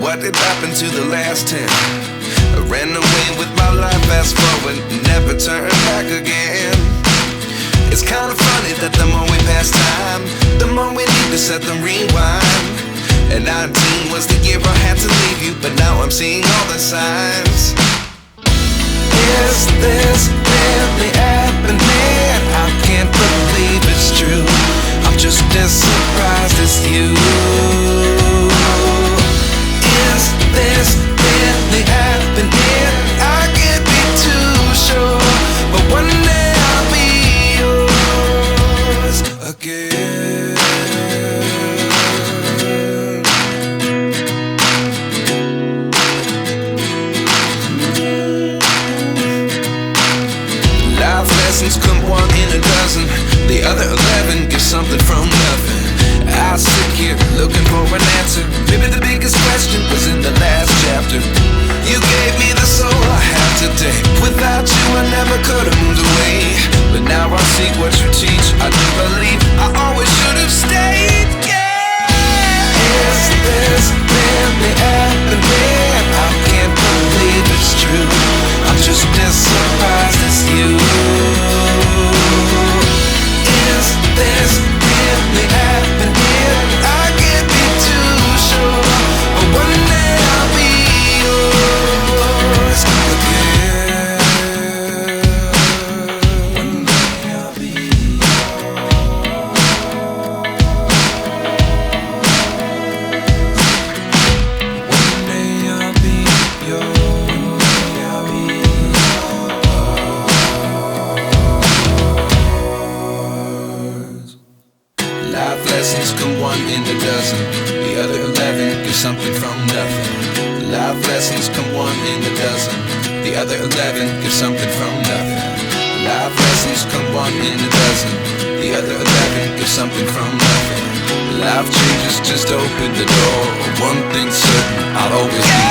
what did happen to the last 10? I ran away with my life, fast forward, never turn back again. It's kind of funny that the more we pass time, the more we need to set them rewind. And 19 was the year I had to leave you, but now I'm seeing all the signs. Is this really happening? I can't believe it's true. I'm just as surprised as you. Is this really happening? I can't be too sure, but one day I'll be yours again. Life lessons come one in a dozen. The other 11 get something from nothing. I sit here looking for an answer. Maybe the biggest question was in the last chapter. You gave me the soul I have today. Without you I never could have moved away. But now I see what you teach. I do believe I always should have stayed. Yeah. Is this really happening? I can't believe it's true. I'm just as surprised as you. Is this really happening? I can't be too sure, but one day I'll be yours again. One day I'll be yours. One day I'll be yours. One day I'll be yours. Life lessons come one in a dozen. The other 11 give something from nothing. Life lessons come one in a dozen. The other 11 give something from nothing. Life lessons come one in a dozen. The other 11 give something from nothing. Life changes just open the door. One thing's certain, I'll always be